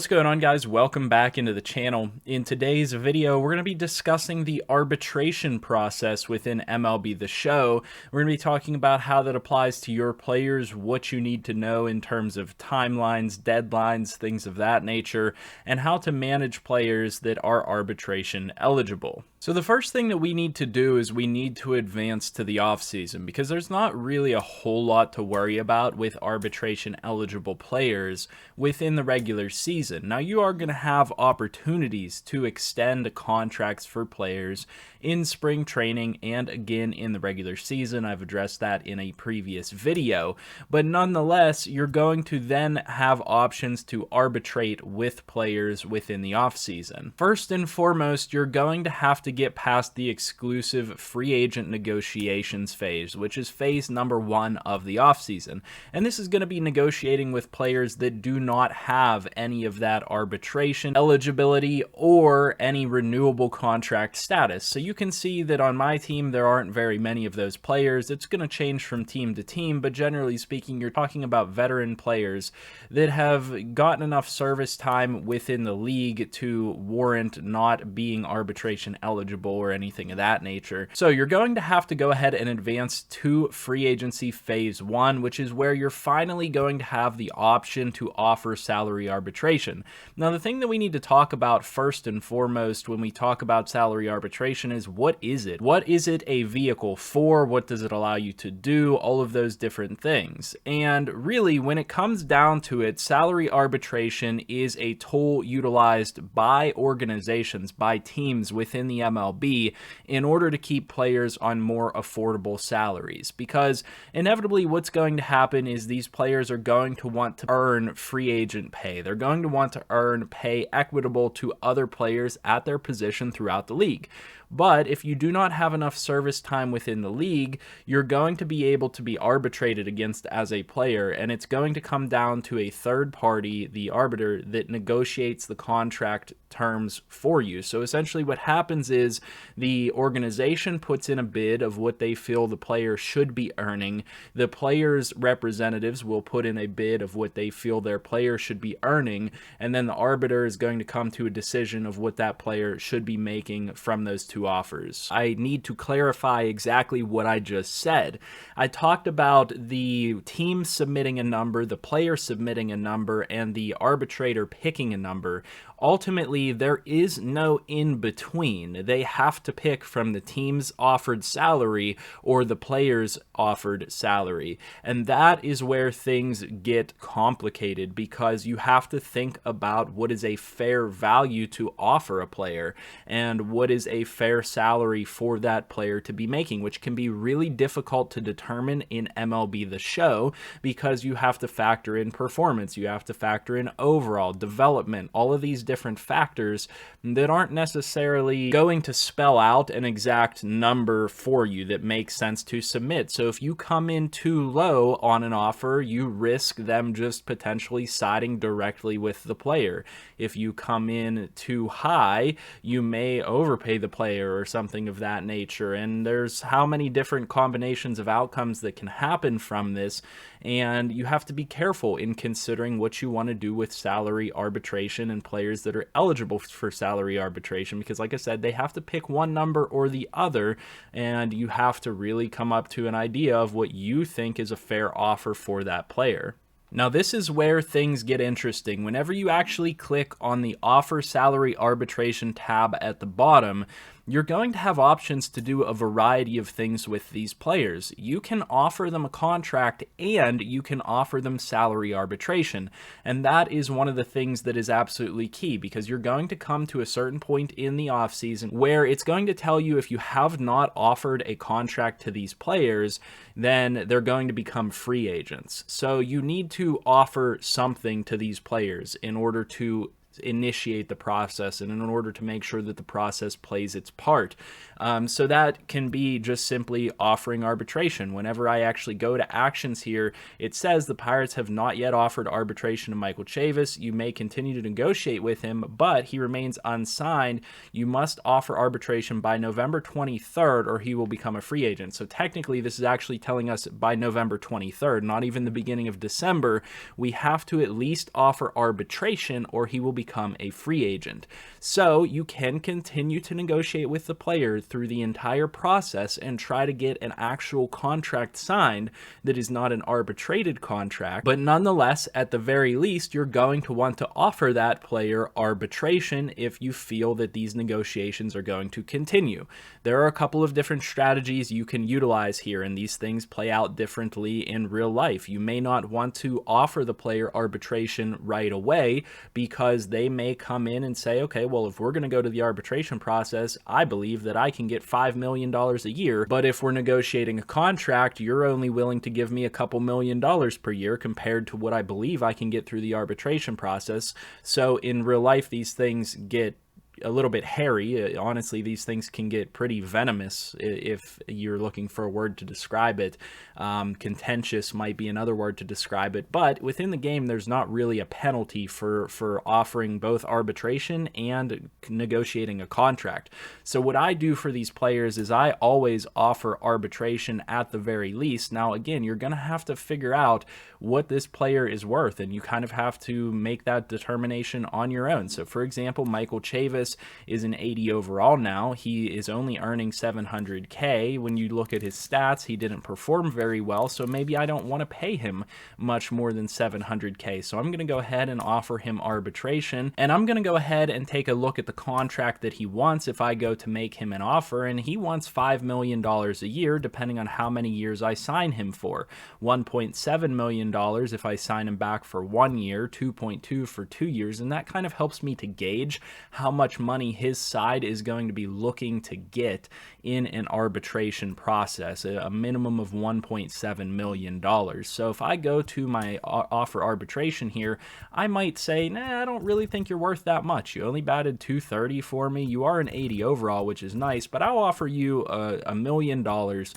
What's going on, guys? Welcome back into the channel. In today's video, we're going to be discussing the arbitration process within MLB The Show. We're going to be talking about how that applies to your players, what you need to know in terms of timelines, deadlines, things of that nature, and how to manage players that are arbitration eligible. So the first thing that we need to do is we need to advance to the offseason, because there's not really a whole lot to worry about with arbitration eligible players within the regular season. Now, you are going to have opportunities to extend contracts for players in spring training and again in the regular season. I've addressed that in a previous video, but nonetheless, you're going to then have options to arbitrate with players within the offseason. First and foremost, you're going to have to get past the exclusive free agent negotiations phase, which is phase number 1 of the offseason. And this is going to be negotiating with players that do not have any of that arbitration eligibility or any renewable contract status. So you can see that on my team, there aren't very many of those players. It's going to change from team to team, but generally speaking, you're talking about veteran players that have gotten enough service time within the league to warrant not being arbitration eligible or anything of that nature. So you're going to have to go ahead and advance to free agency phase 1, which is where you're finally going to have the option to offer salary arbitration. Now, the thing that we need to talk about first and foremost when we talk about salary arbitration is, what is it? What is it a vehicle for? What does it allow you to do? All of those different things. And really, when it comes down to it, salary arbitration is a tool utilized by organizations, by teams within the MLB in order to keep players on more affordable salaries, because inevitably what's going to happen is these players are going to want to earn free agent pay. They're going to want to earn pay equitable to other players at their position throughout the league. But if you do not have enough service time within the league, you're going to be able to be arbitrated against as a player, and it's going to come down to a third party, the arbiter, that negotiates the contract terms for you. So essentially what happens is the organization puts in a bid of what they feel the player should be earning. The player's representatives will put in a bid of what they feel their player should be earning, and then the arbiter is going to come to a decision of what that player should be making from those two offers. I need to clarify exactly what I just said. I talked about the team submitting a number, the player submitting a number, and the arbitrator picking a number. Ultimately, there is no in between. They have to pick from the team's offered salary or the player's offered salary. And that is where things get complicated, because you have to think about what is a fair value to offer a player and what is a fair salary for that player to be making, which can be really difficult to determine in MLB The Show, because you have to factor in performance, you have to factor in overall development, all of these different factors that aren't necessarily going to spell out an exact number for you that makes sense to submit. So if you come in too low on an offer, you risk them just potentially siding directly with the player. If you come in too high, you may overpay the player or something of that nature. And there's how many different combinations of outcomes that can happen from this. And you have to be careful in considering what you want to do with salary arbitration and players that are eligible for salary arbitration, because like I said, they have to pick one number or the other, and you have to really come up to an idea of what you think is a fair offer for that player. Now, this is where things get interesting. Whenever you actually click on the Offer Salary Arbitration tab at the bottom, you're going to have options to do a variety of things with these players. You can offer them a contract and you can offer them salary arbitration. And that is one of the things that is absolutely key, because you're going to come to a certain point in the offseason where it's going to tell you if you have not offered a contract to these players, then they're going to become free agents. So you need to offer something to these players in order to initiate the process and in order to make sure that the process plays its part. So that can be just simply offering arbitration. Whenever I actually go to actions here, it says the Pirates have not yet offered arbitration to Michael Chavis. You may continue to negotiate with him, but he remains unsigned. You must offer arbitration by November 23rd or he will become a free agent. So technically this is actually telling us by November 23rd, not even the beginning of December, we have to at least offer arbitration or he will become a free agent. So you can continue to negotiate with the player through the entire process and try to get an actual contract signed that is not an arbitrated contract, but nonetheless, at the very least, you're going to want to offer that player arbitration if you feel that these negotiations are going to continue. There are a couple of different strategies you can utilize here, and these things play out differently in real life. You may not want to offer the player arbitration right away because they may come in and say, okay, well, if we're going to go to the arbitration process, I believe that I can get $5 million a year, but if we're negotiating a contract, you're only willing to give me a couple $1,000,000 per year compared to what I believe I can get through the arbitration process. So in real life, these things get a little bit hairy. Honestly, these things can get pretty venomous if you're looking for a word to describe it. Contentious might be another word to describe it, but within the game, there's not really a penalty for offering both arbitration and negotiating a contract. So what I do for these players is I always offer arbitration at the very least. Now, again, you're going to have to figure out what this player is worth, and you kind of have to make that determination on your own. So for example, Michael Chavis is an 80 overall now. He is only earning $700K. When you look at his stats, he didn't perform very well, so maybe I don't want to pay him much more than $700K. So I'm going to go ahead and offer him arbitration, and I'm going to go ahead and take a look at the contract that he wants if I go to make him an offer, and he wants $5 million a year, depending on how many years I sign him for. $1.7 million if I sign him back for 1 year, 2.2 for 2 years, and that kind of helps me to gauge how much money his side is going to be looking to get in an arbitration process, a minimum of $1.7 million. So if I go to my offer arbitration here, I might say, nah, I don't really think you're worth that much. You only batted .230 for me. You are an 80 overall, which is nice, but I'll offer you $1 million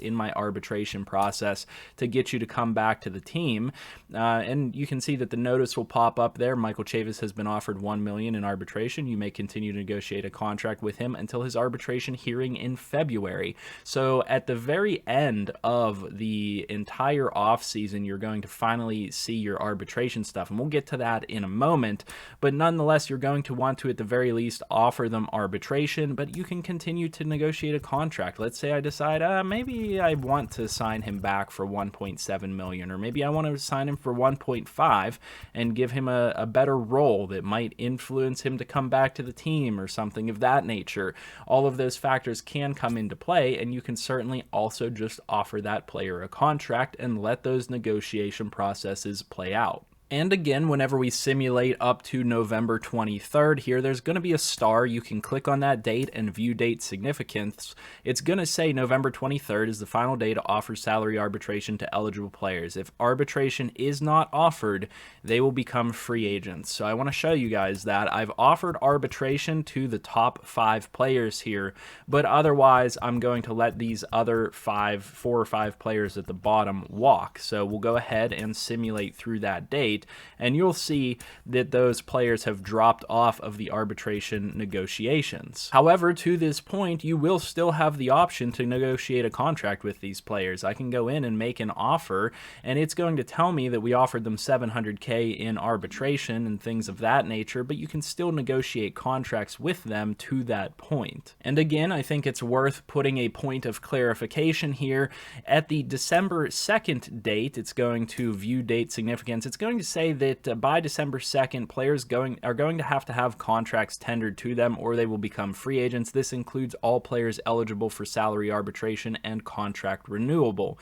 in my arbitration process to get you to come back to the team. And you can see that the notice will pop up there. Michael Chavis has been offered $1 million in arbitration. You may continue to negotiate a contract with him until his arbitration hearing in February. So at the very end of the entire offseason, you're going to finally see your arbitration stuff, and we'll get to that in a moment. But nonetheless, you're going to want to, at the very least, offer them arbitration, but you can continue to negotiate a contract. Let's say I decide, maybe I want to sign him back for $1.7 million, or maybe I want to sign him for 1.5 and give him a better role that might influence him to come back to the team or something of that nature. All of those factors can come into play, and you can certainly also just offer that player a contract and let those negotiation processes play out. And again, whenever we simulate up to November 23rd here, there's going to be a star. You can click on that date and view date significance. It's going to say November 23rd is the final day to offer salary arbitration to eligible players. If arbitration is not offered, they will become free agents. So I want to show you guys that I've offered arbitration to the top 5 players here, but otherwise I'm going to let these other 4 or 5 players at the bottom walk. So we'll go ahead and simulate through that date, and you'll see that those players have dropped off of the arbitration negotiations. However, to this point, you will still have the option to negotiate a contract with these players. I can go in and make an offer, and it's going to tell me that we offered them $700K in arbitration and things of that nature, but you can still negotiate contracts with them to that point. And again, I think it's worth putting a point of clarification here. At the December 2nd date, it's going to view date significance. It's going to say that by December 2nd, players are going to have contracts tendered to them, or they will become free agents. This includes all players eligible for salary arbitration and contract renewable.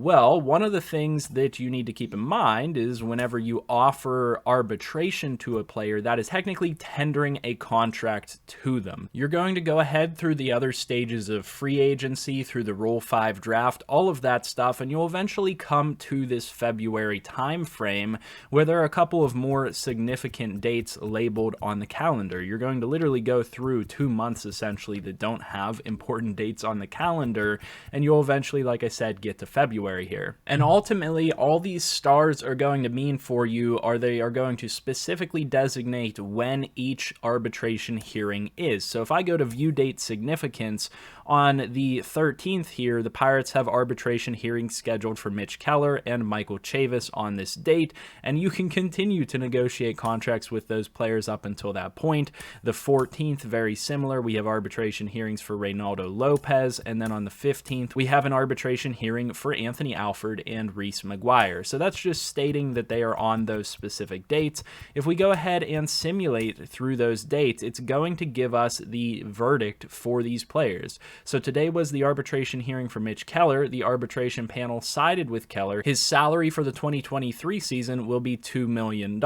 Well, one of the things that you need to keep in mind is whenever you offer arbitration to a player, that is technically tendering a contract to them. You're going to go ahead through the other stages of free agency, through the Rule 5 draft, all of that stuff, and you'll eventually come to this February time frame where there are a couple of more significant dates labeled on the calendar. You're going to literally go through 2 months essentially that don't have important dates on the calendar, and you'll eventually, like I said, get to February here. And ultimately, all these stars are going to mean for you are they are going to specifically designate when each arbitration hearing is. So if I go to view date significance, on the 13th here, the Pirates have arbitration hearings scheduled for Mitch Keller and Michael Chavis on this date, and you can continue to negotiate contracts with those players up until that point. The 14th, very similar. We have arbitration hearings for Reynaldo Lopez, and then on the 15th, we have an arbitration hearing for Anthony Alford and Reese McGuire. So that's just stating that they are on those specific dates. If we go ahead and simulate through those dates, it's going to give us the verdict for these players. So today was the arbitration hearing for Mitch Keller. The arbitration panel sided with Keller. His salary for the 2023 season will be $2 million.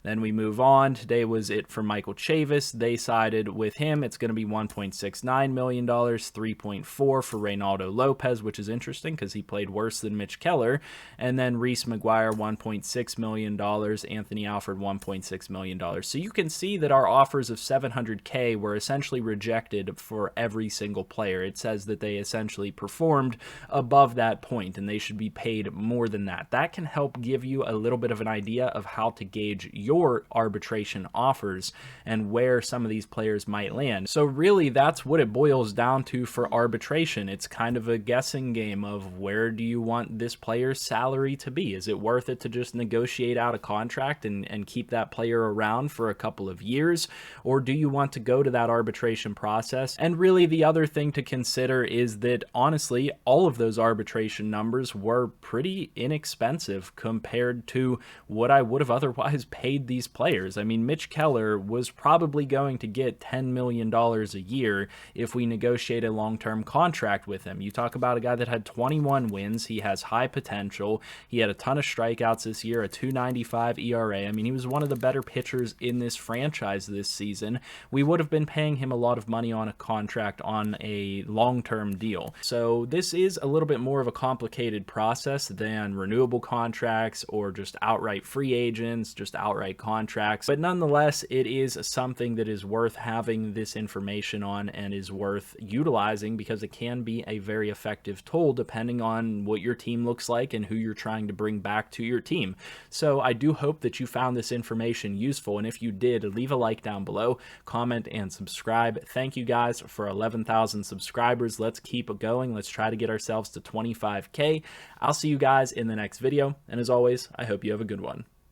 Then we move on. Today was it for Michael Chavis. They sided with him. It's going to be $1.69 million, $3.4 for Reynaldo Lopez, which is interesting because he played worse than Mitch Keller. And then Reese McGuire, $1.6 million. Anthony Alford, $1.6 million. So you can see that our offers of $700K were essentially rejected for every single player. It says that they essentially performed above that point and they should be paid more than that. That can help give you a little bit of an idea of how to gauge your arbitration offers and where some of these players might land. So really, that's what it boils down to for arbitration. It's kind of a guessing game of where do you want this player's salary to be? Is it worth it to just negotiate out a contract and keep that player around for a couple of years? Or do you want to go to that arbitration process? And really, the other thing to consider is that honestly, all of those arbitration numbers were pretty inexpensive compared to what I would have otherwise paid these players. I mean, Mitch Keller was probably going to get $10 million a year if we negotiate a long-term contract with him. You talk about a guy that had 21 wins. He has high potential. He had a ton of strikeouts this year, a 2.95 ERA. I mean, he was one of the better pitchers in this franchise this season. We would have been paying him a lot of money on a contract on a long-term deal. So this is a little bit more of a complicated process than renewable contracts or just outright free agents, just outright contracts. But nonetheless, it is something that is worth having this information on and is worth utilizing because it can be a very effective tool depending on what your team looks like and who you're trying to bring back to your team. So I do hope that you found this information useful, and if you did, leave a like down below, comment, and subscribe. Thank you guys for 11,000 subscribers. Let's keep going. Let's try to get ourselves to 25K. I'll see you guys in the next video, and as always, I hope you have a good one.